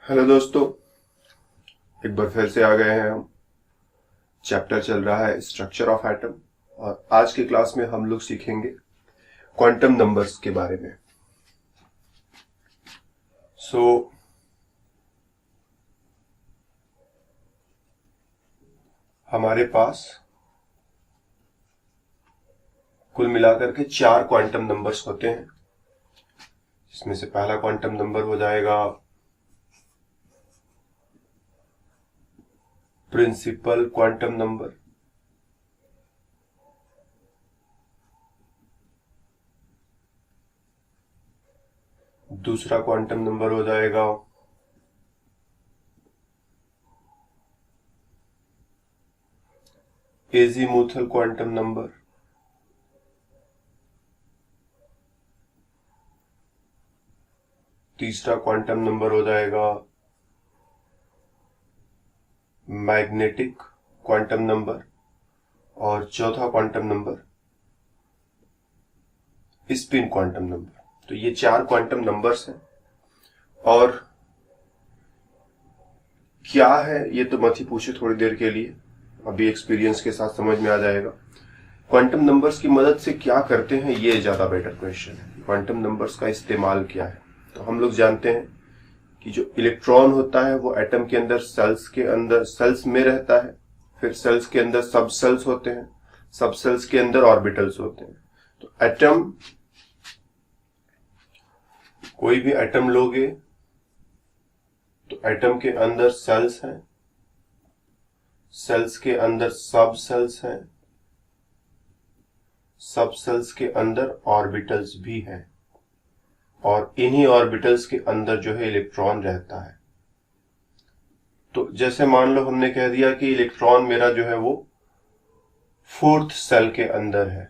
Hello दोस्तों, एक बार फिर से आ गए हैं हम। चैप्टर चल रहा है स्ट्रक्चर ऑफ एटम और आज की क्लास में हम लोग सीखेंगे क्वांटम नंबर्स के बारे में। हमारे पास कुल मिलाकर के 4 क्वांटम नंबर्स होते हैं, जिसमें से पहला क्वांटम नंबर हो जाएगा प्रिंसिपल क्वांटम नंबर। दूसरा क्वांटम नंबर हो जाएगा एजीमुथल क्वांटम नंबर। तीसरा क्वांटम नंबर हो जाएगा मैग्नेटिक क्वांटम नंबर और चौथा quantum number spin quantum number. तो ये 4 क्वांटम नंबर्स हैं और क्या है ये तो मत ही पूछो थोड़ी देर के लिए, अभी एक्सपीरियंस के साथ समझ में आ जाएगा। क्वांटम नंबर्स की मदद से क्या करते हैं ये ज्यादा बेटर क्वेश्चन है। क्वांटम नंबर्स का इस्तेमाल क्या है? तो हम लोग जानते हैं कि जो इलेक्ट्रॉन होता है वो एटम के अंदर सेल्स में रहता है, फिर सेल्स के अंदर सब सेल्स होते हैं, सब सेल्स के अंदर ऑर्बिटल्स होते हैं। तो एटम, कोई भी एटम लोगे तो एटम के अंदर सेल्स हैं, सेल्स के अंदर सब सेल्स हैं, सब सेल्स के अंदर ऑर्बिटल्स भी हैं और इन्हीं ऑर्बिटल्स के अंदर जो है इलेक्ट्रॉन रहता है। तो जैसे मान लो हमने कह दिया कि इलेक्ट्रॉन मेरा जो है वो 4th सेल के अंदर है,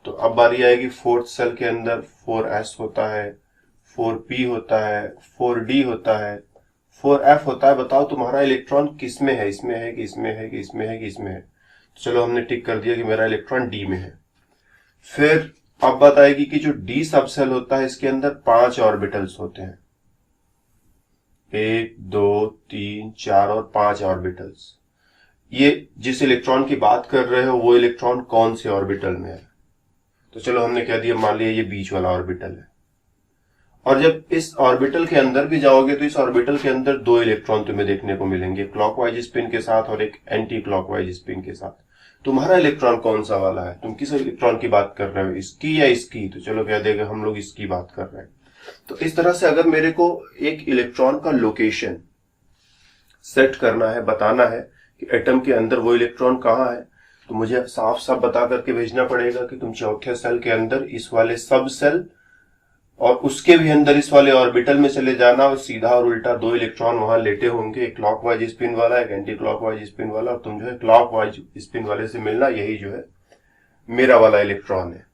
तो अब बारी आएगी 4th सेल के अंदर 4s होता है, 4p होता है, 4d होता है, 4f होता है। बताओ तुम्हारा इलेक्ट्रॉन किस में है? इसमें है कि इसमें है कि इसमें है कि इसमें है? तो चलो हमने टिक कर दिया कि मेरा इलेक्ट्रॉन डी में है। फिर अब बात आएगी कि जो डी सबसेल होता है इसके अंदर 5 ऑर्बिटल्स होते हैं, 1 2 3 4 और 5 ऑर्बिटल्स। ये जिस इलेक्ट्रॉन की बात कर रहे हो वो इलेक्ट्रॉन कौन से ऑर्बिटल में है? तो चलो हमने कह दिया, मान लिया ये बीच वाला ऑर्बिटल है। और जब इस ऑर्बिटल के अंदर भी जाओगे तो इस ऑर्बिटल के अंदर 2 इलेक्ट्रॉन तुम्हें देखने को मिलेंगे, क्लॉकवाइज स्पिन के साथ और एक एंटी क्लॉकवाइज स्पिन के साथ। तुम्हारा इलेक्ट्रॉन कौन सा वाला है? तुम किस इलेक्ट्रॉन की बात कर रहे हो, इसकी या इसकी? तो चलो कह देंगे हम लोग इसकी बात कर रहे हैं। तो इस तरह से अगर मेरे को एक इलेक्ट्रॉन का लोकेशन सेट करना है, बताना है कि एटम के अंदर वो इलेक्ट्रॉन कहाँ है, तो मुझे साफ साफ बता करके भेजना पड़ेगा कि तुम चौथे सेल के अंदर इस वाले सब सेल और उसके भी अंदर इस वाले ऑर्बिटल में चले जाना और सीधा और उल्टा 2 इलेक्ट्रॉन वहां लेटे होंगे, एक क्लॉकवाइज स्पिन वाला, एक एंटी क्लॉकवाइज स्पिन वाला, और तुम जो है क्लॉकवाइज स्पिन वाले से मिलना, यही जो है मेरा वाला इलेक्ट्रॉन है।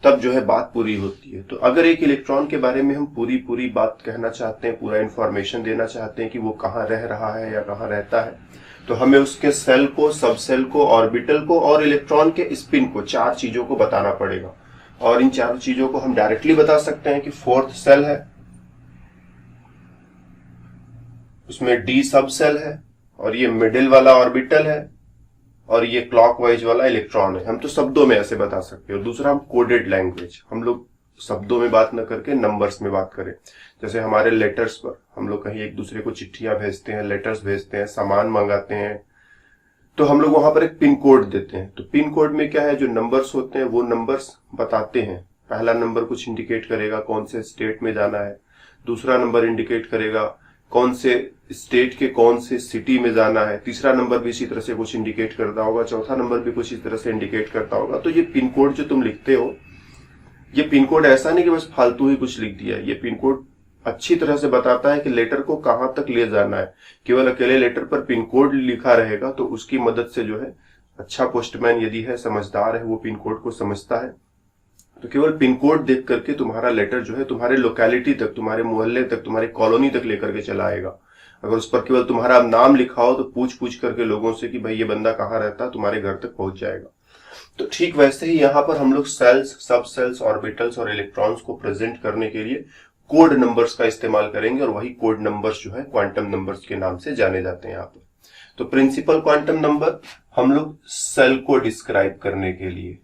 तब जो है बात पूरी होती है। तो अगर एक इलेक्ट्रॉन के बारे में हम पूरी बात कहना चाहते हैं, पूरा इंफॉर्मेशन देना चाहते हैं कि वो कहाँ रह रहा है या कहाँ रहता है, तो हमें उसके सेल को, सब सेल को, ऑर्बिटल को और इलेक्ट्रॉन के स्पिन को, 4 चीजों को बताना पड़ेगा। और इन 4 चीजों को हम डायरेक्टली बता सकते हैं कि 4th सेल है, उसमें डी सब सेल है और ये मिडिल वाला ऑर्बिटल है और ये क्लॉकवाइज वाला इलेक्ट्रॉन है। हम तो शब्दों में ऐसे बता सकते हैं। और दूसरा, हम कोडेड लैंग्वेज, हम लोग शब्दों में बात न करके नंबर्स में बात करें। जैसे हमारे लेटर्स पर हम लोग कहीं एक दूसरे को चिट्ठियां भेजते हैं, लेटर्स भेजते हैं, सामान मंगाते हैं, तो हम लोग वहां पर एक पिन कोड देते हैं। तो पिन कोड में क्या है, जो नंबर्स होते हैं वो नंबर्स बताते हैं। पहला नंबर कुछ इंडिकेट करेगा कौन से स्टेट में जाना है, दूसरा नंबर इंडिकेट करेगा कौन से स्टेट के कौन से सिटी में जाना है, तीसरा नंबर भी इसी तरह से कुछ इंडिकेट करता होगा, चौथा नंबर भी कुछ इस तरह से इंडिकेट करता होगा। तो ये पिन कोड जो तुम लिखते हो, ये पिन कोड ऐसा नहीं कि बस फालतू ही कुछ लिख दिया। ये पिन कोड अच्छी तरह से बताता है कि लेटर को कहां तक ले जाना है। केवल अकेले लेटर पर पिन कोड लिखा रहेगा तो उसकी मदद से जो है, अच्छा पोस्टमैन यदि है, समझदार है, वो पिन कोड को समझता है। तो केवल पिन कोड देख करके तुम्हारा लेटर जो है तुम्हारे लोकेलिटी तक, तुम्हारे मोहल्ले तक, तुम्हारी कॉलोनी तक लेकर के चला आएगा। अगर उस पर केवल तुम्हारा नाम लिखा हो तो पूछ करके लोगों से कि भाई ये बंदा कहाँ रहता है, तुम्हारे घर तक पहुंच जाएगा। तो ठीक वैसे ही यहाँ पर हम लोग सेल्स, सब सेल्स, ऑर्बिटल्स और इलेक्ट्रॉन्स को प्रेजेंट करने के लिए कोड नंबर्स का इस्तेमाल करेंगे और वही कोड नंबर्स जो है क्वांटम नंबर्स के नाम से जाने जाते हैं यहाँ पर। तो प्रिंसिपल क्वांटम नंबर हम लोग सेल को डिस्क्राइब करने के लिए,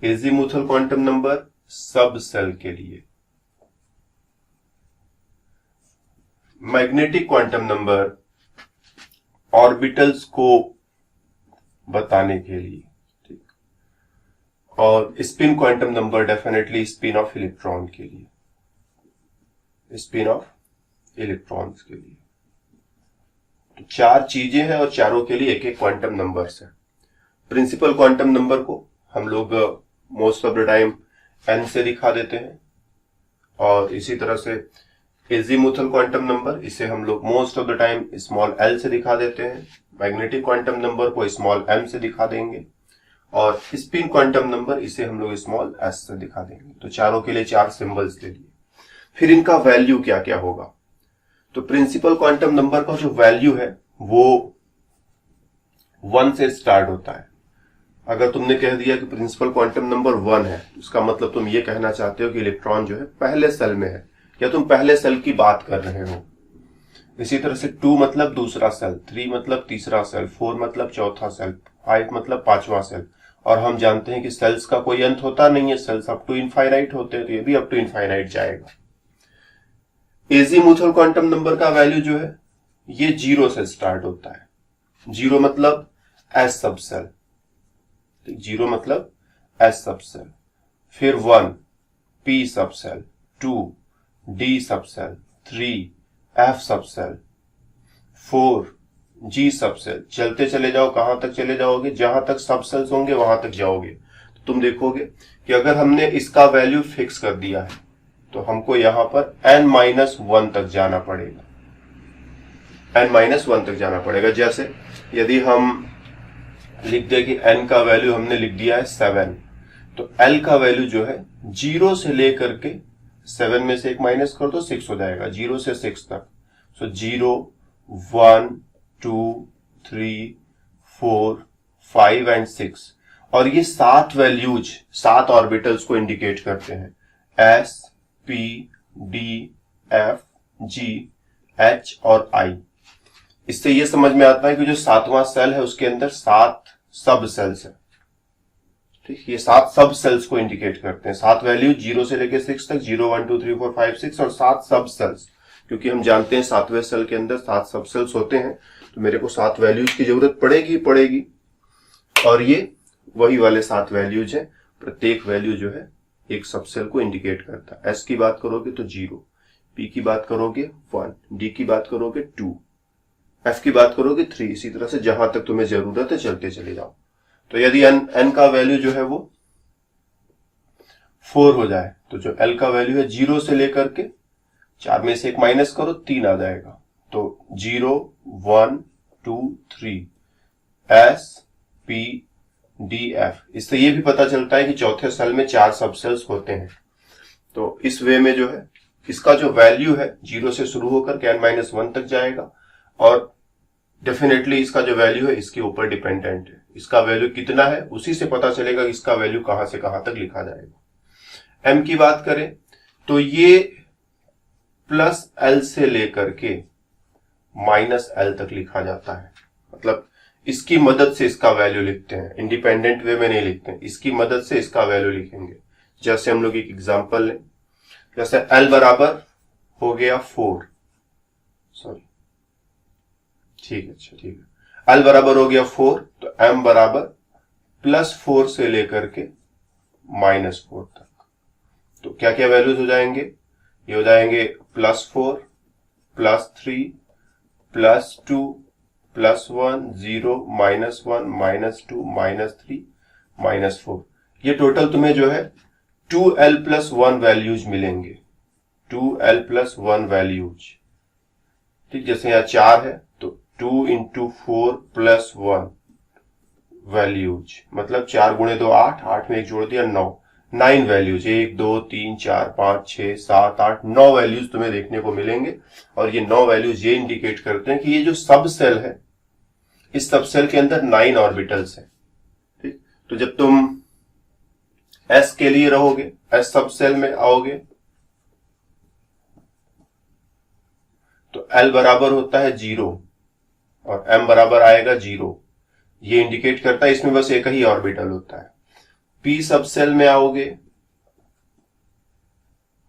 एजीमुथल क्वांटम नंबर सब सेल के लिए, मैग्नेटिक क्वांटम नंबर ऑर्बिटल्स को बताने के लिए, ठीक, और spin quantum number definitely spin off electron के लिए, स्पिन ऑफ इलेक्ट्रॉन्स के लिए। तो चार चीजें हैं और चारों के लिए एक एक क्वांटम नंबर्स है। प्रिंसिपल क्वांटम नंबर को हम लोग most of the time n से दिखा देते हैं, और इसी तरह से एजीमुथल क्वांटम नंबर इसे हम लोग most of the time small l से दिखा देते हैं। मैग्नेटिक क्वांटम नंबर को स्मॉल m से दिखा देंगे, और स्पिन क्वांटम नंबर इसे हम लोग स्मॉल s से दिखा देंगे। तो चारों के लिए चार सिंबल्स ले लिए। फिर इनका वैल्यू क्या क्या होगा? तो प्रिंसिपल क्वांटम नंबर का जो वैल्यू है वो 1 से स्टार्ट होता है। अगर तुमने कह दिया कि प्रिंसिपल क्वांटम नंबर 1 है, उसका मतलब तुम ये कहना चाहते हो कि इलेक्ट्रॉन जो है पहले सेल में है, या तुम पहले सेल की बात कर रहे हो। इसी तरह से 2 मतलब दूसरा सेल, 3 मतलब तीसरा सेल, 4 मतलब चौथा सेल, 5 मतलब पांचवा सेल। और हम जानते हैं कि सेल्स का कोई अंत होता नहीं है, सेल्स अप टू इनफाइनाइट होते हैं, तो ये भी अप टू इनफाइनाइट जाएगा। एजीमुथल क्वांटम नंबर का वैल्यू जो है ये 0 से स्टार्ट होता है। 0 मतलब एस सब सेल, 0 मतलब एस सब सेल, फिर 1 पी सब सेल, 2 डी सब सेल, 3 एफ सब सेल, 4 जी सब सेल। चलते चले जाओ, कहां तक चले जाओगे? जहां तक सब सेल्स होंगे वहां तक जाओगे। तो तुम देखोगे कि अगर हमने इसका वैल्यू फिक्स कर दिया है तो हमको यहां पर n-1 तक जाना पड़ेगा, n-1 तक जाना पड़ेगा। जैसे यदि हम लिख दे कि n का वैल्यू हमने लिख दिया है 7, तो l का वैल्यू जो है 0 से लेकर के 7 में से 1 माइनस कर दो, 6 हो जाएगा, 0 से 6 तक। सो 0 1 2 3 4 5 एंड 6, और ये 7 वैल्यूज 7 ऑर्बिटल्स को इंडिकेट करते हैं, s p d f g h और i। इससे ये समझ में आता है कि जो 7वां सेल है उसके अंदर 7 सब सेल्स है। ठीक, ये 7 सब सेल्स को इंडिकेट करते हैं। 7 वैल्यू 0 से लेकर 6 तक, 0 1 2 3 4 5 6, और 7 सब सेल्स, क्योंकि हम जानते हैं 7वें सेल के अंदर 7 सब सेल्स होते हैं, तो मेरे को 7 वैल्यूज की जरूरत पड़ेगी। और ये वही वाले 7 वैल्यूज है। प्रत्येक वैल्यू जो है एक सब सेल को इंडिकेट करता है। एस की बात करोगे तो 0, पी की बात करोगे 1, डी की बात करोगे 2, एफ की बात करोगे 3। इसी तरह से जहां तक तुम्हें जरूरत है चलते चले जाओ। तो यदि n का वैल्यू जो है वो 4 हो जाए, तो जो l का वैल्यू है 0 से लेकर के 4 में से 1 माइनस करो, 3 आ जाएगा। तो 0 1 2 3 एस पी डी एफ। इससे ये भी पता चलता है कि चौथे सेल में 4 सब सेल्स होते हैं। तो इस वे में जो है इसका जो वैल्यू है 0 से शुरू होकर के n-1 तक जाएगा, और डेफिनेटली इसका जो वैल्यू है इसके ऊपर डिपेंडेंट है। इसका वैल्यू कितना है उसी से पता चलेगा कि इसका वैल्यू कहां से कहां तक लिखा जाएगा। m की बात करें तो ये प्लस l से लेकर के माइनस l तक लिखा जाता है। मतलब इसकी मदद से इसका वैल्यू लिखते हैं, इंडिपेंडेंट वे में नहीं लिखते हैं, इसकी मदद से इसका वैल्यू लिखेंगे। जैसे हम लोग एक एग्जांपल लें, जैसे l बराबर हो गया 4, सॉरी ठीक है, l बराबर हो गया 4, तो m बराबर +4 से लेकर के -4 तक। तो क्या क्या वैल्यूज हो जाएंगे? ये हो जाएंगे +4 +3 +2 +1 0 -1 -2 -3 -4। ये टोटल तुम्हें जो है 2l+1 वैल्यूज मिलेंगे, 2l+1 वैल्यूज। ठीक, जैसे यहां 4 है तो 2 × 4 + 1 वैल्यूज, मतलब 4 × 2 8, 8 में एक जोड़ दिया 9 वैल्यूज, 1 2 3 4 5 6 7 8 9 वैल्यूज तुम्हें देखने को मिलेंगे। और ये 9 वैल्यूज ये इंडिकेट करते हैं कि ये जो सब सेल है, इस सब सेल के अंदर 9 ऑर्बिटल्स है। ठीक, तो जब तुम s के लिए रहोगे, s सब सेल में आओगे, L बराबर होता है 0 और M बराबर आएगा 0। ये इंडिकेट करता है इसमें बस एक ही ऑर्बिटल होता है। P सब सेल में आओगे,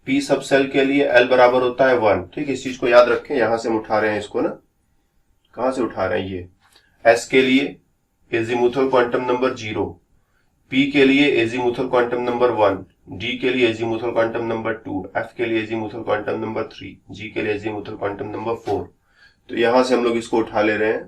P सब सेल के लिए L बराबर होता है 1। ठीक है, इस चीज को याद रखें। यहां से हम उठा रहे हैं इसको ना, कहां से उठा रहे हैं, ये S के लिए एजीमुथल क्वांटम नंबर 0, P के लिए एजीमुथल क्वांटम नंबर 1, D के लिए एजीमुथल क्वांटम नंबर 2, F के लिए एजीमुथल क्वांटम नंबर 3, G के लिए एजीमुथल क्वांटम नंबर 4। तो यहां से हम लोग इसको उठा ले रहे हैं।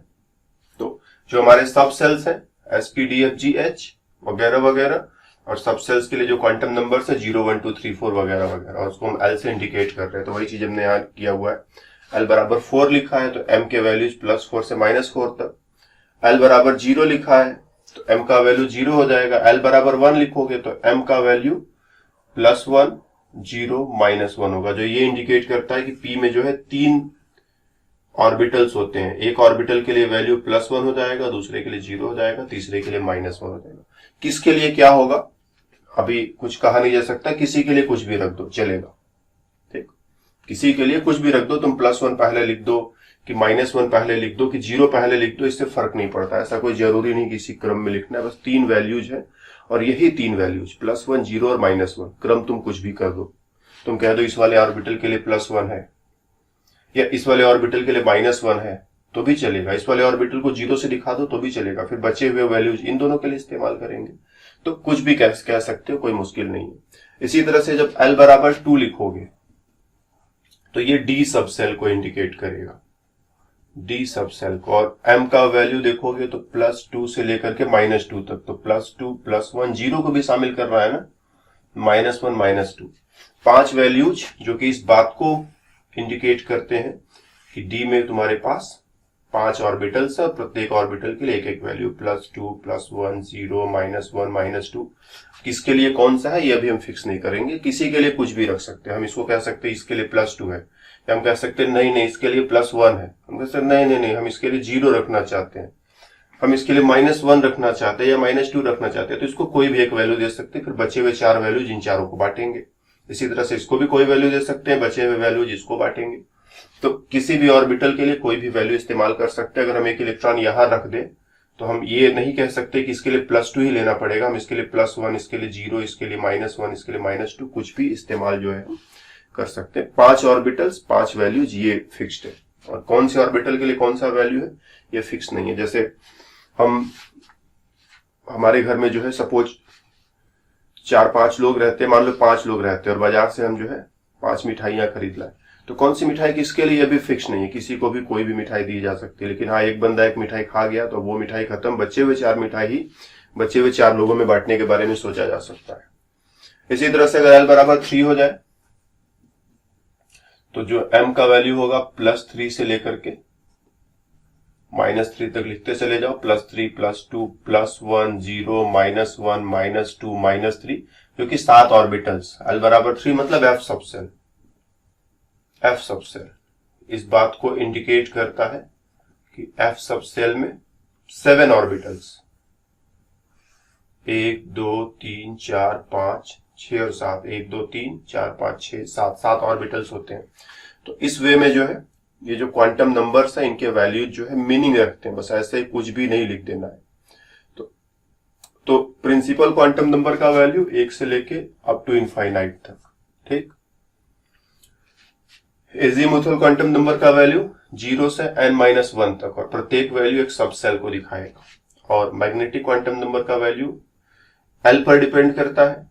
तो जो हमारे सब सेल्स हैं SP DF G H वगैरह वगैरह, और सब सेल्स के लिए जो क्वांटम नंबर्स है 0 1 2 3 4 वगैरह वगैरह, और उसको हम L से इंडिकेट कर रहे हैं। तो वही चीज हमने यहाँ किया हुआ है। L बराबर 4 लिखा है तो M के वैल्यूज +4 से -4 तक। L बराबर 0 लिखा है तो M का वैल्यू 0 हो जाएगा। L बराबर 1 लिखोगे तो M का वैल्यू +1 0 -1 होगा, जो ये इंडिकेट करता है कि P में जो है 3 ऑर्बिटल्स होते हैं। एक ऑर्बिटल के लिए वैल्यू +1 हो जाएगा, दूसरे के लिए 0 हो जाएगा, तीसरे के लिए -1 हो जाएगा। किसके लिए क्या होगा अभी कुछ कहा नहीं जा सकता, किसी के लिए कुछ भी रख दो चलेगा। ठीक, किसी के लिए कुछ भी रख दो, तुम +1 पहले लिख दो कि -1 पहले लिख दो कि 0 पहले लिख दो, इससे फर्क नहीं पड़ता। ऐसा कोई जरूरी नहीं किसी क्रम में लिखना है, बस 3 वैल्यूज है और यही 3 वैल्यूज +1 0 और -1, क्रम तुम कुछ भी कर दो। तुम कह दो इस वाले ऑर्बिटल के लिए +1 है या इस वाले ऑर्बिटल के लिए -1 है तो भी चलेगा, इस वाले ऑर्बिटल को 0 से दिखा दो तो भी चलेगा, फिर बचे हुए वैल्यूज इन दोनों के लिए इस्तेमाल करेंगे। तो कुछ भी कह सकते हो, कोई मुश्किल नहीं है। इसी तरह से जब L बराबर 2 लिखोगे तो ये D सब सेल को इंडिकेट करेगा, D सब सेल को। और M का वैल्यू देखोगे तो +2 से लेकर के -2 तक, तो +2 +1 0 को भी शामिल कर रहा है ना, -1 -2, 5 वैल्यूज जो कि इस बात को इंडिकेट करते हैं कि D में तुम्हारे पास 5 ऑर्बिटल्स है और प्रत्येक ऑर्बिटल के लिए एक एक वैल्यू +2 +1 0 -1 -2। किसके लिए कौन सा है ये अभी हम फिक्स नहीं करेंगे, किसी के लिए कुछ भी रख सकते हैं। हम इसको कह सकते हैं इसके लिए +2 है, या हम कह सकते हैं नहीं इसके लिए +1 है, हम कह सकते हैं नहीं हम इसके लिए 0 रखना चाहते हैं, हम इसके लिए -1 रखना चाहते हैं या -2 रखना चाहते हैं, तो इसको कोई भी एक वैल्यू दे सकते हैं। फिर बचे हुए 4 वैल्यूज इन चारों को बांटेंगे। इसी तरह से इसको भी कोई वैल्यू दे सकते हैं, बचे हुए वैल्यूज इसको बांटेंगे। तो किसी भी ऑर्बिटल के लिए कोई भी वैल्यू इस्तेमाल कर सकते हैं। अगर हम एक इलेक्ट्रॉन यहां रख दें तो हम ये नहीं कह सकते कि इसके लिए +2 ही लेना पड़ेगा, हम इसके लिए +1, इसके लिए 0, इसके लिए -1, इसके लिए -2, कुछ भी इस्तेमाल जो है कर सकते हैं। 5 ऑर्बिटल्स 5 वैल्यूज ये फिक्स्ड है, और कौन से ऑर्बिटल के लिए कौन सा वैल्यू है ये फिक्स नहीं है। जैसे हमारे घर में जो है सपोज 4-5 लोग रहते हैं, मान लो 5 लोग रहते हैं और बाजार से हम जो है 5 मिठाइयां खरीद लाए, तो कौन सी मिठाई किसके लिए अभी फिक्स नहीं है, किसी को भी कोई भी मिठाई दी जा सकती है। लेकिन हाँ, एक बंदा एक मिठाई खा गया तो वो मिठाई खत्म, बचे हुए 4 मिठाई ही बचे हुए 4 लोगों में बांटने के बारे में सोचा जा सकता है। इसी तरह से अगर L बराबर 3 हो जाए तो जो M का वैल्यू होगा +3 से लेकर के -3 तक लिखते चले जाओ, +3 +2 +1 0 -1 -2 -3, जो कि 7 ऑर्बिटल्स। L बराबर 3 मतलब F सब सेल, F सब सेल इस बात को इंडिकेट करता है कि F सब सेल में 7 ऑर्बिटल्स, 1 2 3 4 5 6 और 7, 1 2 3 4 5 6 7 ऑर्बिटल्स होते हैं। तो इस वे में जो है ये जो क्वांटम नंबर्स है इनके वैल्यूज जो है मीनिंग रखते हैं, बस ऐसे ही कुछ भी नहीं लिख देना है। तो प्रिंसिपल क्वांटम नंबर का वैल्यू 1 से लेके अप टू इनफाइनाइट तक। ठीक, एजीमुथल क्वांटम नंबर का वैल्यू 0 से n-1 तक, और प्रत्येक वैल्यू एक सब सेल को दिखाएगा। और मैग्नेटिक क्वांटम नंबर का वैल्यू L पर डिपेंड करता है।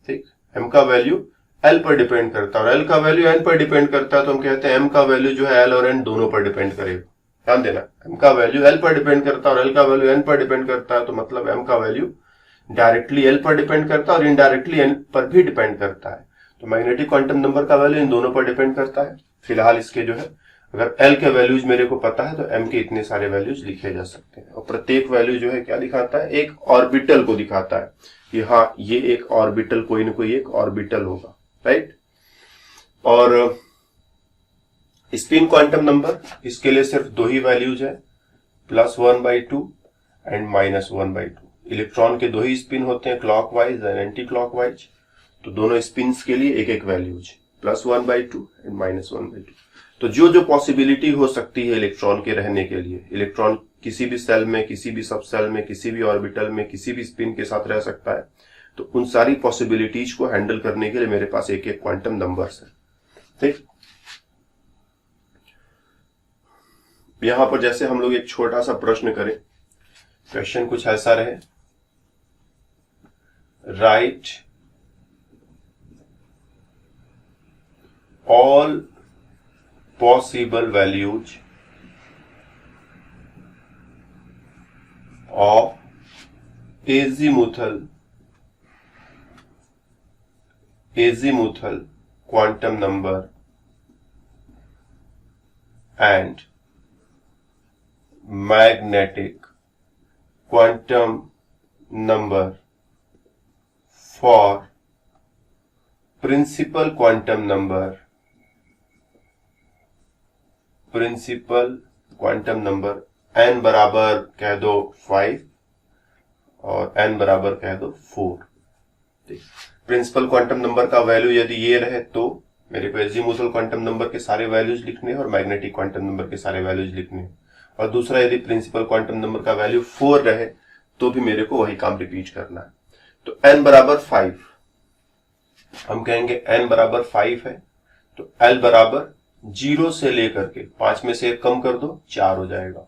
ठीक, M का वैल्यू L पर डिपेंड करता है और L का वैल्यू N पर डिपेंड करता है, तो हम कहते हैं M का वैल्यू जो है L और N दोनों पर डिपेंड करेगा। ध्यान देना, M का वैल्यू L पर डिपेंड करता है और L का वैल्यू N पर डिपेंड करता है, तो मतलब M का वैल्यू डायरेक्टली L पर डिपेंड करता है और इनडायरेक्टली N पर भी डिपेंड करता है। तो मैग्नेटिक क्वांटम नंबर का वैल्यू इन दोनों पर डिपेंड करता है। फिलहाल इसके जो है अगर L के वैल्यूज मेरे को पता है तो M के इतने सारे वैल्यूज लिखे जा सकते हैं, और प्रत्येक वैल्यू जो है क्या दिखाता है, एक ऑर्बिटल को दिखाता है कि हाँ ये एक ऑर्बिटल, कोई ना कोई एक ऑर्बिटल होगा। राइट, और स्पिन क्वांटम नंबर इसके लिए सिर्फ 2 ही वैल्यूज है, +1/2 एंड -1/2। इलेक्ट्रॉन के 2 ही स्पिन होते हैं, क्लॉकवाइज एंड एंटी क्लॉकवाइज, तो दोनों स्पिन्स के लिए एक एक वैल्यूज, +1/2 एंड -1/2। तो जो जो पॉसिबिलिटी हो सकती है इलेक्ट्रॉन के रहने के लिए, इलेक्ट्रॉन किसी भी सेल में, किसी भी सब सेल में, किसी भी ऑर्बिटल में, किसी भी स्पिन के साथ रह सकता है, तो उन सारी पॉसिबिलिटीज को हैंडल करने के लिए मेरे पास एक एक क्वांटम नंबर्स है। ठीक, यहां पर जैसे हम लोग एक छोटा सा प्रश्न करें, क्वेश्चन कुछ ऐसा रहे, right all possible values of azimuthal quantum number and magnetic quantum number for principal quantum number n बराबर कह दो 5 और n बराबर कह दो 4। प्रिंसिपल क्वांटम नंबर का वैल्यू यदि ये रहे तो मेरे को एजीमुथल क्वांटम नंबर के सारे वैल्यूज लिखने हैं और मैग्नेटिक क्वांटम नंबर के सारे वैल्यूज लिखने हैं, और दूसरा यदि प्रिंसिपल क्वांटम नंबर का वैल्यू 4 रहे तो भी मेरे को वही काम रिपीट करना है। तो n बराबर 5, हम कहेंगे n बराबर 5 है, तो l बराबर 0 से लेकर के 5 में से 1 कम कर दो 4 हो जाएगा,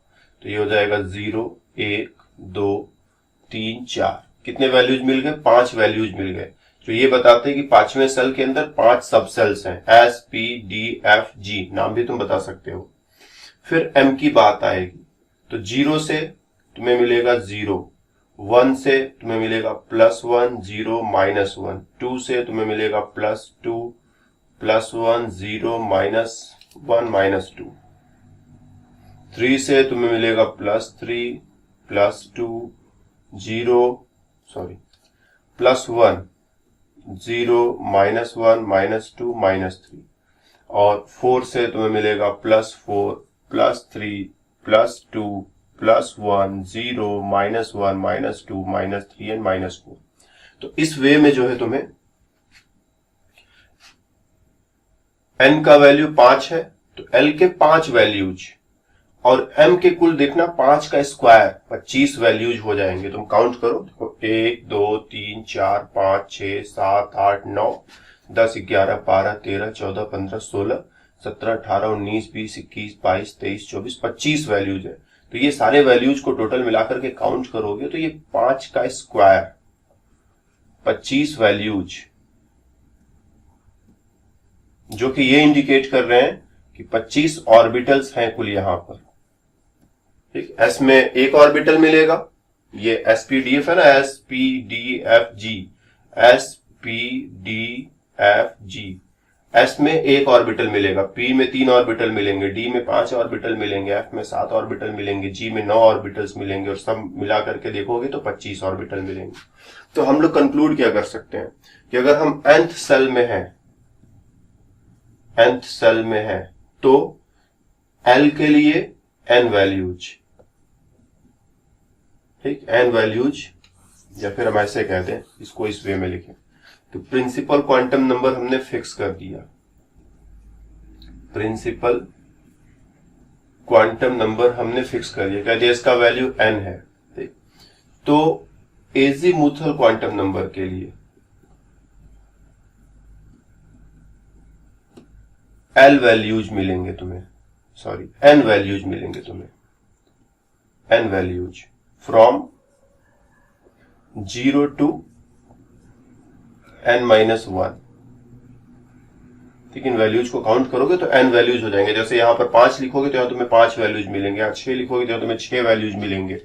तो ये हो जाएगा 0 1 2 3 4। कितने वैल्यूज मिल गए? 5 वैल्यूज मिल गए, जो ये बताते हैं कि 5वें सेल के अंदर 5 सब सेल्स हैं, S P D F G, नाम भी तुम बता सकते हो। फिर M की बात आएगी, तो 0 से तुम्हें मिलेगा 0, 1 से तुम्हें मिलेगा +1 0 -1, 2 से तुम्हें मिलेगा +2 +1 0 -1 -2, 3 से तुम्हें मिलेगा +3 +2 0 +1 0 -1 -2 -3, और 4 से तुम्हें मिलेगा +4 +3 +2 +1 0 -1 -2 -3 एंड -4। तो इस वे में जो है तुम्हें n का वैल्यू 5 है, तो l के 5 वैल्यूज और m के कुल देखना 5 का स्क्वायर 25 वैल्यूज हो जाएंगे। तुम काउंट करो, देखो 1 2 3 4 5 6 7 8 9 10 11 12 13 14 15 16 17 18 19 20 21 22 23 24 25 वैल्यूज है। तो ये सारे वैल्यूज को टोटल मिलाकर के काउंट करोगे तो ये 5 का स्क्वायर 25 वैल्यूज, जो कि ये इंडिकेट कर रहे हैं कि 25 ऑर्बिटल्स हैं कुल यहां पर। ठीक, एस में एक ऑर्बिटल मिलेगा, ये एसपीडीएफ है ना, एसपीडीएफजी, एसपीडीएफजी। एस में एक ऑर्बिटल मिलेगा, पी में 3 ऑर्बिटल मिलेंगे, डी में 5 ऑर्बिटल मिलेंगे, एफ में 7 ऑर्बिटल मिलेंगे, जी में 9 ऑर्बिटल्स मिलेंगे, और सब मिला करके देखोगे तो 25 ऑर्बिटल मिलेंगे। तो हम लोग कंक्लूड क्या कर सकते हैं कि अगर हम nth सेल में है तो L के लिए n वैल्यूज, ठीक, n वैल्यूज, या फिर हम ऐसे कहते हैं, इसको इस वे में लिखें, तो प्रिंसिपल क्वांटम नंबर हमने फिक्स कर दिया, प्रिंसिपल क्वांटम नंबर हमने फिक्स कर दिया, कह दिया इसका वैल्यू n है। ठीक, तो एजीमुथल क्वांटम नंबर के लिए L वैल्यूज मिलेंगे तुम्हें, n वैल्यूज मिलेंगे तुम्हें, n values from 0 to n-1। ठीक, इन वैल्यूज को काउंट करोगे तो n वैल्यूज हो जाएंगे। जैसे यहां पर 5 लिखोगे तो यहां तुम्हें 5 वैल्यूज मिलेंगे, यहाँ 6 लिखोगे तो यहां तुम्हें 6 वैल्यूज मिलेंगे,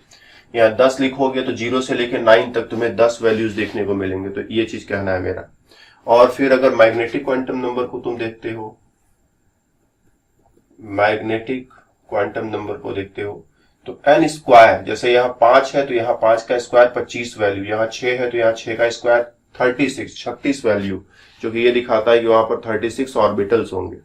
यहाँ 10 लिखोगे तो 0 से लेकर 9 तक तुम्हें 10 वैल्यूज देखने को मिलेंगे। तो ये चीज कहना है मेरा। और फिर अगर मैग्नेटिक क्वांटम नंबर को तुम देखते हो, मैग्नेटिक क्वांटम नंबर को देखते हो तो n स्क्वायर, जैसे यहाँ 5 है तो यहाँ 5 का स्क्वायर 25 वैल्यू, यहाँ 6 है तो यहाँ 6 का स्क्वायर 36 वैल्यू, जो कि ये दिखाता है कि वहां पर 36 ऑर्बिटल्स होंगे।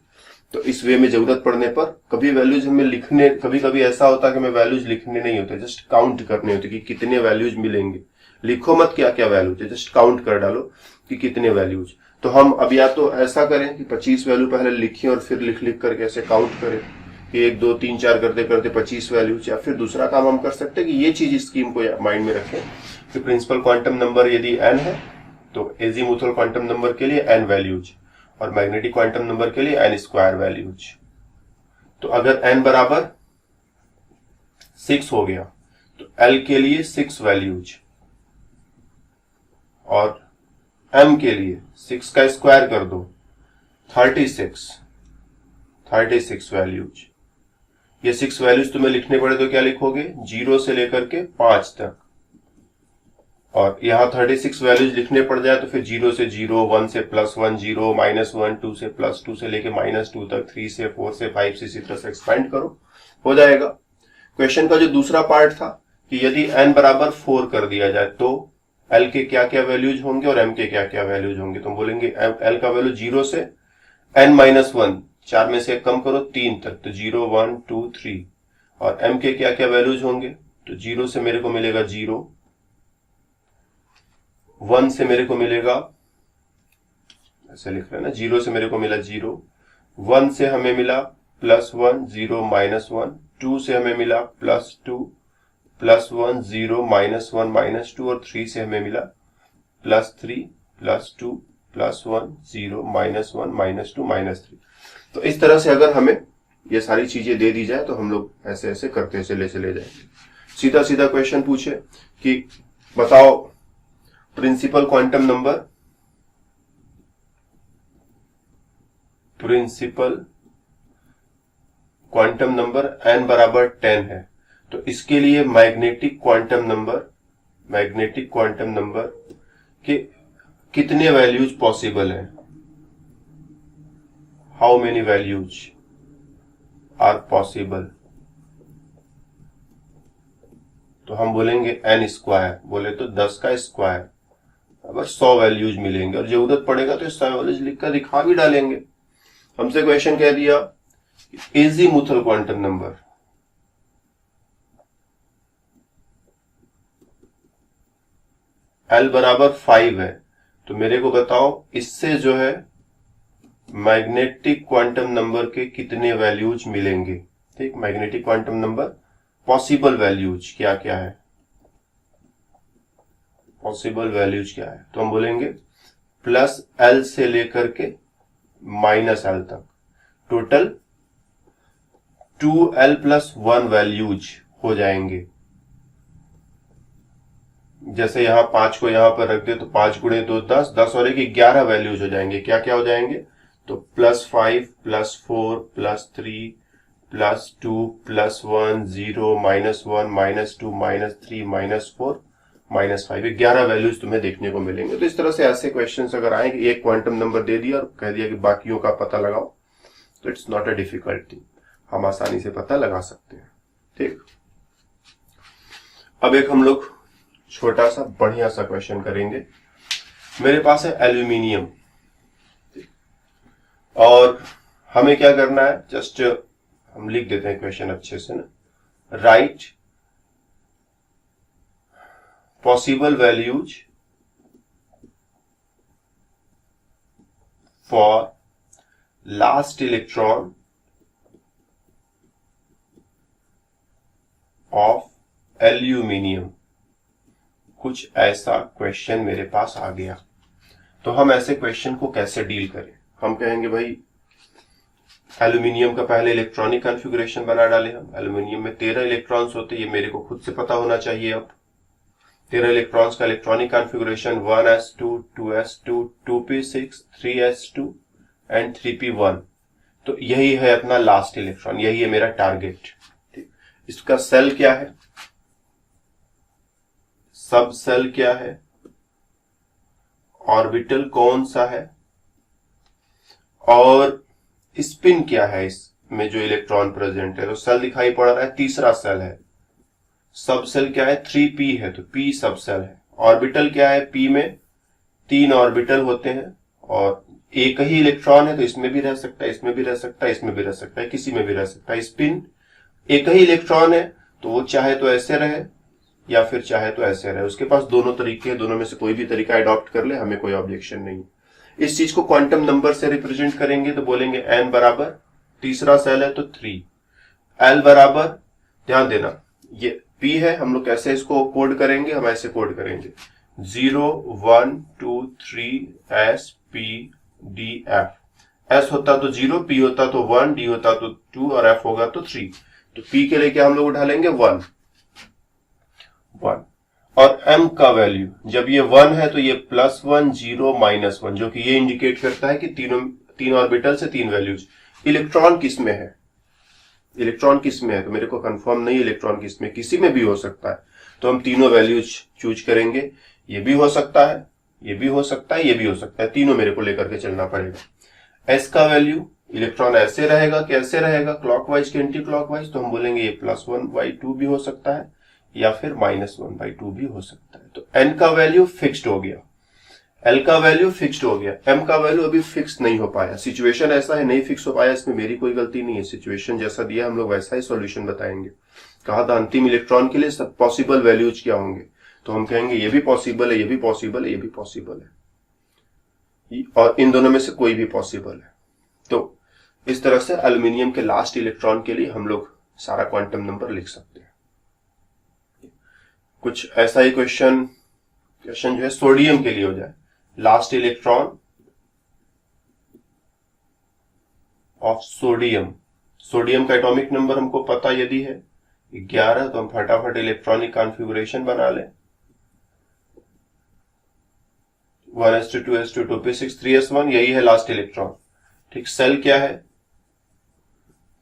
तो इस वे में जरूरत पड़ने पर कभी वैल्यूज हमें लिखने, कभी कभी ऐसा होता है कि हमें वैल्यूज लिखने नहीं होते, जस्ट काउंट करने होते कि कितने वैल्यूज मिलेंगे। लिखो मत क्या क्या वैल्यू थे, जस्ट काउंट कर डालो कि कितने वैल्यूज। तो हम अब या तो ऐसा करें कि 25 वैल्यू पहले लिखें और फिर लिख लिख करके ऐसे काउंट करें कि 1 2 3 4 करते करते 25 वैल्यूज, या फिर दूसरा काम हम कर सकते हैं कि ये चीज स्कीम को माइंड में रखें कि प्रिंसिपल क्वांटम नंबर यदि n है तो एजीमुथल क्वांटम नंबर के लिए n वैल्यूज और मैग्नेटिक क्वांटम नंबर के लिए n स्क्वायर वैल्यूज। तो अगर n बराबर 6 हो गया तो l के लिए 6 वैल्यूज और m के लिए 6 का स्क्वायर कर दो 36 वैल्यूज। ये 6 वैल्यूज तुम्हें लिखने पड़े तो क्या लिखोगे 0 से लेकर के 5 तक, और यहां 36 वैल्यूज लिखने पड़ जाए तो फिर 0 से 0, 1 से +1, 0 -1, 2 से +2 से लेके -2 तक, 3 से 4 से 5 से इसी तरह से एक्सपेंड करो, हो जाएगा। क्वेश्चन का जो दूसरा पार्ट था कि यदि n बराबर 4 कर दिया जाए तो l के क्या क्या वैल्यूज होंगे और m के क्या क्या वैल्यूज होंगे। तो हम बोलेंगे l का वैल्यू 0 से n-1, 4 में से एक कम करो 3 तक, तो 0 1 2 3, और m के क्या क्या वैल्यूज होंगे। तो 0 से मेरे को मिलेगा 0, 1 से मेरे को मिलेगा, ऐसे लिख रहे हैं ना, 0 से मेरे को मिला 0, 1 से हमें मिला +1 0 -1, 2 से हमें मिला +2 +1 0 -1 -2, और 3 से हमें मिला +3 +2 +1 0 -1 -2 -3। तो इस तरह से अगर हमें ये सारी चीजें दे दी जाए तो हम लोग ऐसे ऐसे करते चले जाएंगे। सीधा सीधा क्वेश्चन पूछे कि बताओ प्रिंसिपल क्वांटम नंबर n बराबर 10 है, तो इसके लिए मैग्नेटिक क्वांटम नंबर के कितने वैल्यूज पॉसिबल हैं, how many values are possible. तो हम बोलेंगे n स्क्वायर, बोले तो 10 का स्क्वायर, अगर 100 वैल्यूज मिलेंगे, और जरूरत पड़ेगा तो 100 वैल्यूज लिखकर दिखा भी डालेंगे। हमसे क्वेश्चन कह दिया एजीमुथल क्वांटम नंबर, l बराबर 5 है, तो मेरे को बताओ इससे जो है मैग्नेटिक क्वांटम नंबर के कितने वैल्यूज मिलेंगे। ठीक, magnetic quantum number possible values क्या क्या है, पॉसिबल वैल्यूज क्या है। तो हम बोलेंगे +l से लेकर के -l तक, टोटल 2l + 1 वैल्यूज हो जाएंगे। जैसे यहां 5 को यहां पर रख दे तो 5 × 2 10, 10 और 1 11 वैल्यूज हो जाएंगे। क्या क्या हो जाएंगे, तो +5 +4 +3 +2 +1 0 -1 -2 -3 -4 -5, 11 वैल्यूज तुम्हें देखने को मिलेंगे। तो इस तरह से ऐसे क्वेश्चंस अगर आए कि एक क्वांटम नंबर दे दिया और कह दिया कि बाकियों का पता लगाओ, तो it's not a difficult thing, हम आसानी से पता लगा सकते हैं। ठीक, अब एक हम लोग छोटा सा बढ़िया सा क्वेश्चन करेंगे। मेरे पास है एल्यूमिनियम, और हमें क्या करना है, जस्ट हम लिख देते हैं क्वेश्चन अच्छे से ना, right possible values for last electron of aluminium। कुछ ऐसा क्वेश्चन मेरे पास आ गया, तो हम ऐसे क्वेश्चन को कैसे डील करें। हम कहेंगे भाई एल्यूमिनियम का पहले इलेक्ट्रॉनिक कॉन्फ़िगरेशन बना डाले हम। एल्यूमिनियम में 13 इलेक्ट्रॉन्स होते, ये मेरे को खुद से पता होना चाहिए। अब 13 इलेक्ट्रॉन्स का electronic configuration 1s2 2s2 2p6 3s2 and 3p1। तो यही है अपना लास्ट इलेक्ट्रॉन, यही है मेरा टारगेट। ठीक, इसका सेल क्या है, सब सेल क्या है, ऑर्बिटल कौन सा है, और स्पिन क्या है इसमें जो इलेक्ट्रॉन प्रेजेंट है। तो सेल दिखाई पड़ रहा है, तीसरा सेल है। सब सेल क्या है, 3p है, तो p सब सेल है। ऑर्बिटल क्या है, p में 3 ऑर्बिटल होते हैं, और एक ही इलेक्ट्रॉन है, तो इसमें भी रह सकता है, इसमें भी रह सकता है, इसमें भी रह सकता है, किसी में भी रह सकता है। स्पिन एक ही इलेक्ट्रॉन है, तो वो चाहे तो ऐसे रहे या फिर चाहे तो ऐसे रहे, उसके पास दोनों तरीके हैं, दोनों में से कोई भी तरीका अडॉप्ट कर ले, हमें कोई ऑब्जेक्शन नहीं। इस चीज को क्वांटम नंबर से रिप्रेजेंट करेंगे तो बोलेंगे n बराबर, तीसरा सेल है तो 3, l बराबर, ध्यान देना ये p है, हम लोग कैसे इसको कोड करेंगे, हम ऐसे कोड करेंगे 0 1 2 3 s p d f। s होता तो 0, p होता तो 1, d होता तो 2 और f होगा तो 3। तो p के लिए क्या हम लोग उठा लेंगे 1 और m का वैल्यू जब ये 1 है तो ये +1 0 -1, जो कि ये इंडिकेट करता है कि तीन ऑर्बिटल से 3 वैल्यूज। इलेक्ट्रॉन किस में है, इलेक्ट्रॉन किस में है तो मेरे को कंफर्म नहीं, इलेक्ट्रॉन किस में, किसी में भी हो सकता है, तो हम तीनों वैल्यूज चूज करेंगे। ये भी हो सकता है, ये भी हो सकता है, ये भी हो सकता है, तीनों मेरे को लेकर के चलना पड़ेगा। s का वैल्यू, इलेक्ट्रॉन ऐसे रहेगा, कैसे रहेगा, क्लॉकवाइज के एंटी क्लॉकवाइज, तो हम बोलेंगे ये +1/2 भी हो सकता है या फिर -1/2 भी हो सकता है। तो n का वैल्यू फिक्स्ड हो गया, l का वैल्यू फिक्स्ड हो गया, m का वैल्यू अभी फिक्स नहीं हो पाया। सिचुएशन ऐसा है नहीं फिक्स हो पाया, इसमें मेरी कोई गलती नहीं है, सिचुएशन जैसा दिया हम लोग वैसा ही सॉल्यूशन बताएंगे। कहा था अंतिम इलेक्ट्रॉन के लिए सब पॉसिबल वैल्यूज क्या होंगे, तो हम कहेंगे ये भी पॉसिबल है, ये भी पॉसिबल है, ये भी पॉसिबल है, और इन दोनों में से कोई भी पॉसिबल है। तो इस तरह से एल्यूमिनियम के लास्ट इलेक्ट्रॉन के लिए हम लोग सारा क्वांटम नंबर लिख सकते हैं। कुछ ऐसा ही क्वेश्चन जो है सोडियम के लिए हो जाए, last electron of sodium, sodium का एटॉमिक नंबर हमको पता यदि है 11, तो हम फटाफट इलेक्ट्रॉनिक कॉन्फ़िगरेशन बना लें 1s2 2s2 2p6 3s1, यही है लास्ट इलेक्ट्रॉन। ठीक, सेल क्या है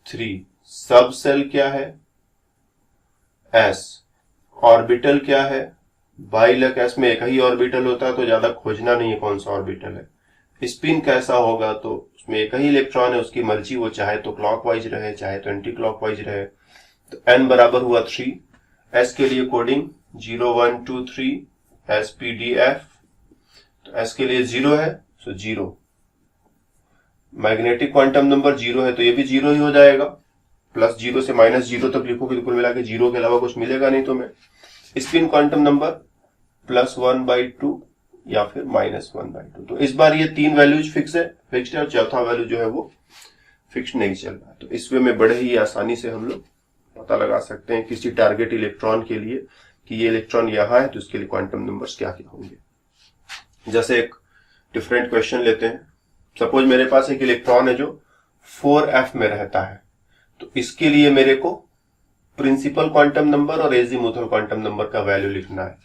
3, सब सेल क्या है s, ऑर्बिटल क्या है बाइलक, s में एक ही ऑर्बिटल होता है तो ज्यादा खोजना नहीं है कौन सा ऑर्बिटल है। स्पिन कैसा होगा तो उसमें एक ही इलेक्ट्रॉन है, उसकी मर्जी, वो चाहे तो क्लॉकवाइज रहे चाहे तो एंटी क्लॉकवाइज रहे। तो n बराबर हुआ 3, s के लिए coding 0 1 2 3 s p d f, तो s के लिए 0 है सो 0, मैग्नेटिक क्वांटम नंबर 0 है तो ये भी 0 ही हो जाएगा, +0 से -0 तक लिखोगे तो कुल मिला के 0 के अलावा कुछ मिलेगा नहीं तुम्हें। स्पिन क्वांटम नंबर +1/2 या फिर -1/2। तो इस बार ये 3 वैल्यूज फिक्स्ड है और चौथा वैल्यू जो है वो फिक्स्ड नहीं चल रहा। तो इस वे में बड़े ही आसानी से हम लोग पता लगा सकते हैं किसी टारगेट इलेक्ट्रॉन के लिए कि ये इलेक्ट्रॉन यहां है तो इसके लिए क्वांटम नंबर्स क्या क्या होंगे। जैसे एक डिफरेंट क्वेश्चन लेते हैं, सपोज मेरे पास एक इलेक्ट्रॉन है जो 4f में रहता है, तो इसके लिए मेरे को प्रिंसिपल क्वांटम नंबर और एजीमुथल क्वांटम नंबर का वैल्यू लिखना है,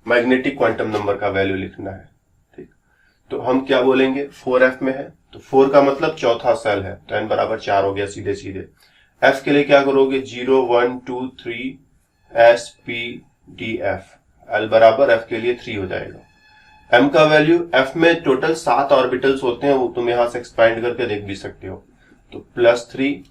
मैग्नेटिक क्वांटम नंबर का वैल्यू लिखना है। ठीक, तो हम क्या बोलेंगे 4f में है तो 4 का मतलब चौथा सेल है, तो n बराबर 4 हो गया सीधे सीधे। f के लिए क्या करोगे 0 1 2 3 s p d f, l बराबर f के लिए 3 हो जाएगा। m का वैल्यू, f में टोटल 7 ऑर्बिटल्स होते हैं, वो तुम यहां से एक्सपैंड करके देख भी सकते हो, तो +3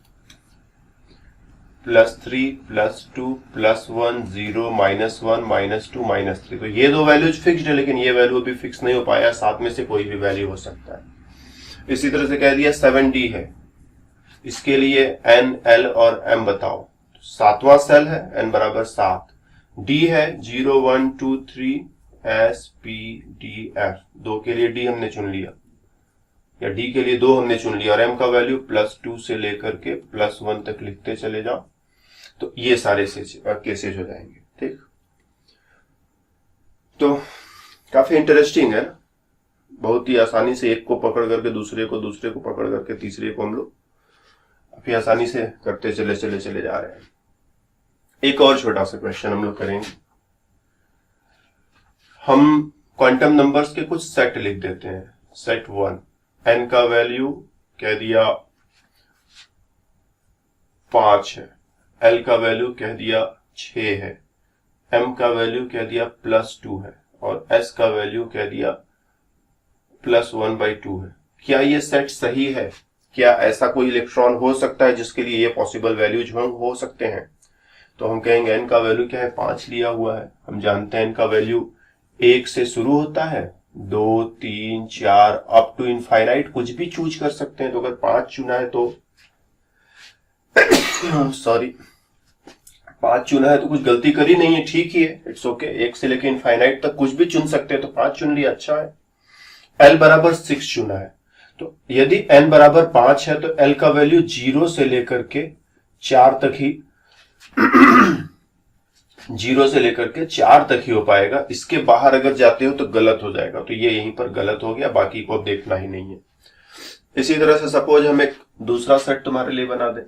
+3 +2 +1 0 -1 -2 -3, तो ये दो वैल्यूज फिक्स्ड है, लेकिन ये वैल्यू अभी फिक्स नहीं हो पाया, 7 में से कोई भी वैल्यू हो सकता है। इसी तरह से कह दिया 7d है, इसके लिए n l और m बताओ, 7वां सेल है n बराबर 7, d है 0 1 2 3 s p d f, 2 के लिए d हमने चुन लिया या d के लिए 2 हमने चुन लिया, और m का वैल्यू +2 से लेकर के +1 तक लिखते चले जाओ, तो ये सारे केसेज हो जाएंगे। ठीक, तो काफी इंटरेस्टिंग है, बहुत ही आसानी से एक को पकड़ करके दूसरे को पकड़ करके तीसरे को हम लोग काफी आसानी से करते चले जा रहे हैं। एक और छोटा सा क्वेश्चन हम लोग करेंगे, हम क्वांटम नंबर्स के कुछ सेट लिख देते हैं। सेट 1, n का वैल्यू कह दिया 5 है, l का वैल्यू कह दिया 6 है, m का वैल्यू कह दिया +2 है और s का वैल्यू कह दिया +1/2 है। क्या ये सेट सही है? क्या ऐसा कोई इलेक्ट्रॉन हो सकता है जिसके लिए ये पॉसिबल वैल्यूज हो सकते हैं? तो हम कहेंगे n का वैल्यू क्या है 5 लिया हुआ है, हम जानते हैं n का वैल्यू 1 से शुरू होता है, 2 3 4 अप टू इनफाइनाइट कुछ भी चूज कर सकते हैं। तो अगर 5 चुना है तो सॉरी 5 चुना है तो कुछ गलती करी नहीं है, ठीक ही है, इट्स ओके। 1 से लेकर इनफाइनाइट तक कुछ भी चुन सकते हैं, तो 5 चुन लिया, अच्छा है। L बराबर 6 चुना है, तो यदि n बराबर 5 है तो L का वैल्यू 0 से लेकर के 4 तक ही 0 से लेकर के 4 तक ही हो पाएगा। इसके बाहर अगर जाते हो तो गलत हो जाएगा, तो ये यहीं पर गलत हो गया, बाकी को देखना ही नहीं है। इसी तरह से सपोज हम एक दूसरा सेट तुम्हारे लिए बना दें,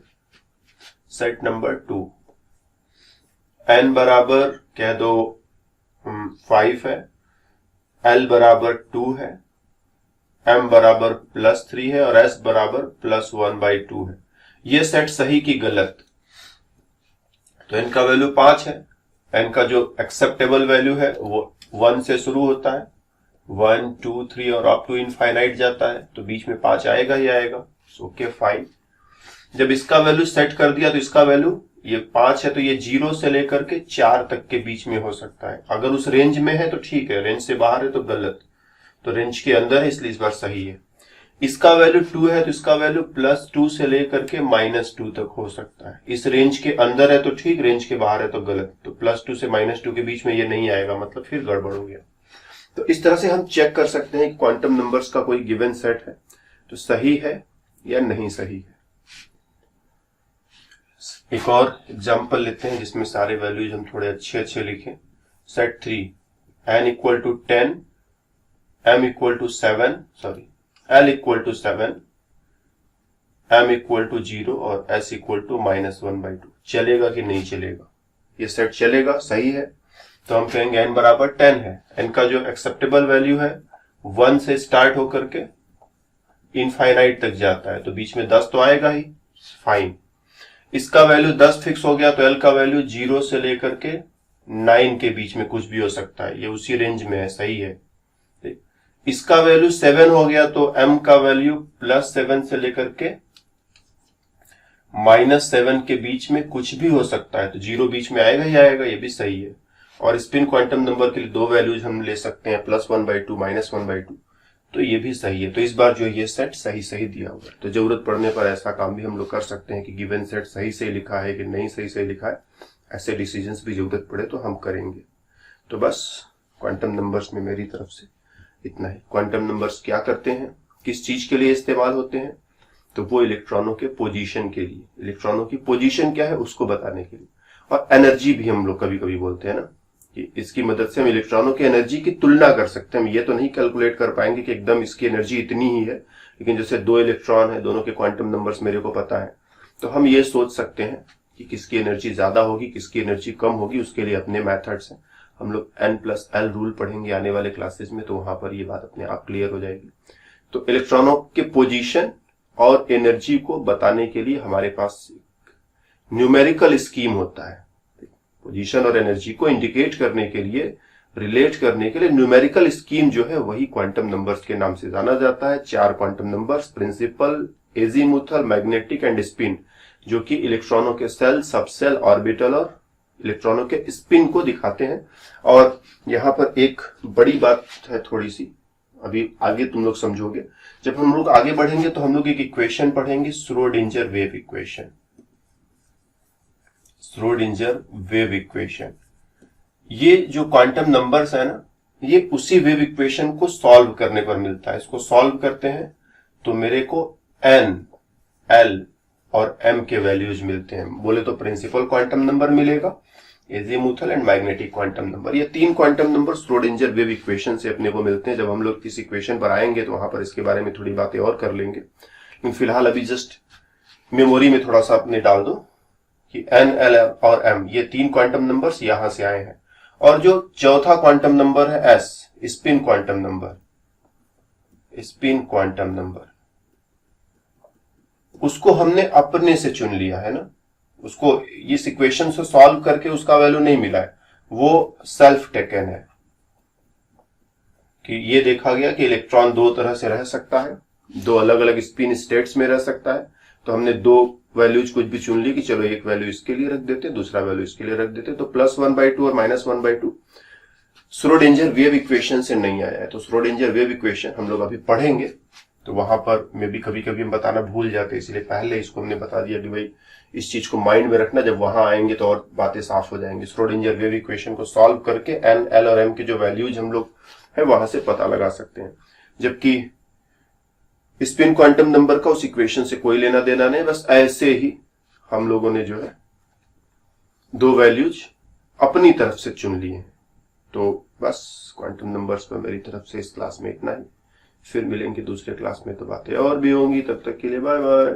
सेट नंबर 2, n बराबर कह दो 5 है, L बराबर 2 है, m बराबर +3 है और s बराबर +1/2 है। ये सेट सही की गलत? तो n का वैल्यू 5 है, n का जो एक्सेप्टेबल वैल्यू है वो 1 से शुरू होता है, 1 2 3 और अप टू इनफाइनाइट जाता है, तो बीच में 5 आएगा ही आएगा। Okay fine. जब इसका वैल्यू सेट कर दिया तो इसका वैल्यू ये 5 है, तो ये 0 से लेकर के 4 तक के बीच में हो सकता है। अगर उस रेंज में है तो ठीक है, रेंज से बाहर है तो गलत, तो रेंज के अंदर है इसलिए इस बार सही है। इसका वैल्यू 2 है तो इसका वैल्यू +2 से लेकर के -2 तक हो सकता है। इस रेंज के अंदर है तो ठीक, रेंज के बाहर है तो गलत, तो +2 से -2 के बीच में ये नहीं आएगा, मतलब फिर गड़बड़ हो गया। तो इस तरह से हम चेक कर सकते हैं कि क्वांटम नंबर्स का कोई गिवन सेट है तो सही है या नहीं सही है। एक और एग्जांपल लेते हैं जिसमें सारे वैल्यूज हम थोड़े अच्छे लिखें। Set 3, n = 10, m = 7, L = 7, m = 0 और s = -1/2। चलेगा कि नहीं चलेगा? ये सेट चलेगा, सही है। तो हम कहेंगे n बराबर 10 है, n का जो एक्सेप्टेबल वैल्यू है 1 से स्टार्ट होकर के इनफाइनाइट तक जाता है, तो बीच में 10 तो आएगा ही, फाइन। इसका वैल्यू 10 फिक्स हो गया तो L का वैल्यू 0 से लेकर के 9 के बीच में कुछ भी हो सकता है, ये उसी रेंज में है, सही है। इसका वैल्यू 7 हो गया तो m का वैल्यू +7 से लेकर के -7 के बीच में कुछ भी हो सकता है, तो 0 बीच में आएगा ही आएगा, ये भी सही है। और स्पिन क्वांटम नंबर के लिए दो वैल्यूज हम ले सकते हैं, +1/2 -1/2, तो ये भी सही है। तो इस बार जो ये सेट सही दिया हुआ है। तो जरूरत पड़ने पर ऐसा काम भी हम लोग कर सकते हैं कि गिवन सेट सही से लिखा है कि नहीं सही लिखा है, ऐसे डिसीजंस भी जरूरत पड़े तो हम करेंगे। तो बस क्वांटम नंबर्स में मेरी तरफ से इतना है। क्वांटम नंबर्स क्या करते हैं, किस चीज के लिए इस्तेमाल होते हैं, तो वो इलेक्ट्रॉनों के पोजीशन के लिए, इलेक्ट्रॉनों की पोजीशन क्या है उसको बताने के लिए। और एनर्जी भी हम लोग कभी कभी बोलते हैं ना, कि इसकी मदद से हम इलेक्ट्रॉनों की एनर्जी की तुलना कर सकते हैं। हम ये तो नहीं कैलकुलेट कर पाएंगे कि एकदम इसकी एनर्जी इतनी ही है, लेकिन जैसे 2 इलेक्ट्रॉन है, दोनों के क्वांटम नंबर्स मेरे को पता है, तो हम ये सोच सकते हैं कि किसकी एनर्जी ज्यादा होगी, किसकी एनर्जी कम होगी। उसके लिए अपने मैथड्स हैं, हम लोग N+L रूल पढ़ेंगे आने वाले क्लासेस में, तो वहां पर ये बात अपने आप क्लियर हो जाएगी। तो इलेक्ट्रॉनों के पोजीशन और एनर्जी को बताने के लिए हमारे पास न्यूमेरिकल स्कीम होता है। पोजीशन और एनर्जी को इंडिकेट करने के लिए, रिलेट करने के लिए न्यूमेरिकल स्कीम जो है वही क्वांटम नंबर्स के नाम से जाना जाता है। 4 quantum numbers, principal, azimuthal, magnetic and spin, जो कि इलेक्ट्रॉनों के सेल, सबसेल, ऑर्बिटल और इलेक्ट्रॉनों के स्पिन को दिखाते हैं। और यहां पर एक बड़ी बात है थोड़ी सी, अभी आगे तुम लोग समझोगे। जब हम लोग आगे बढ़ेंगे तो हम लोग एक इक्वेशन पढ़ेंगे, Schrödinger wave equation. Schrödinger wave equation, ये जो क्वांटम नंबर्स है ना, ये उसी वेव इक्वेशन को सॉल्व करने पर मिलता है। इसको सॉल्व करते हैं तो मेरे को N, L और M के वैल्यूज मिलते हैं। बोले तो प्रिंसिपल क्वांटम नंबर मिलेगा, azimuthal and magnetic quantum number. ये 3 quantum number Schrödinger wave equation से अपने को मिलते हैं। जब हम लोग इस इक्वेशन पर आएंगे तो वहां पर इसके बारे में थोड़ी बातें और कर लेंगे, लेकिन फिलहाल अभी जस्ट मेमोरी में थोड़ा सा अपने डाल दो कि N, L और M ये 3 क्वांटम नंबर्स यहां से आए हैं। और जो चौथा क्वांटम नंबर है S, spin quantum number, spin quantum number, उसको हमने अपने से चुन लिया है ना, उसको इस इक्वेशन से सॉल्व करके उसका वैल्यू नहीं मिला है, वो सेल्फ टेकन है। कि ये देखा गया कि इलेक्ट्रॉन 2 तरह से रह सकता है, 2 अलग अलग स्पिन स्टेट्स में रह सकता है, तो हमने 2 वैल्यूज कुछ भी चुन ली कि चलो एक वैल्यू इसके लिए रख देते, दूसरा वैल्यू इसके लिए रख देते। तो +1/2 और -1/2 श्रोडिंजर वेव इक्वेशन से नहीं आया है। तो श्रोडिंजर वेव इक्वेशन हम लोग अभी पढ़ेंगे, तो वहां पर में भी कभी कभी हम बताना भूल जाते हैं, इसलिए पहले इसको हमने बता दिया कि भाई इस चीज को माइंड में रखना, जब वहां आएंगे तो और बातें साफ हो जाएंगी। श्रोडिंजर वेव इक्वेशन को सॉल्व करके N, L और M के जो वैल्यूज हम लोग है वहां से पता लगा सकते हैं। जबकि स्पिन क्वांटम नंबर का उस इक्वेशन से कोई लेना देना नहीं, बस ऐसे ही हम लोगों ने जो है दो वैल्यूज अपनी तरफ से चुन लिए। तो बस क्वांटम नंबर्स में मेरी तरफ से इस क्लास में इतना ही। फिर मिलेंगे दूसरे क्लास में, तो बातें और भी होंगी। तब तक के लिए बाय बाय।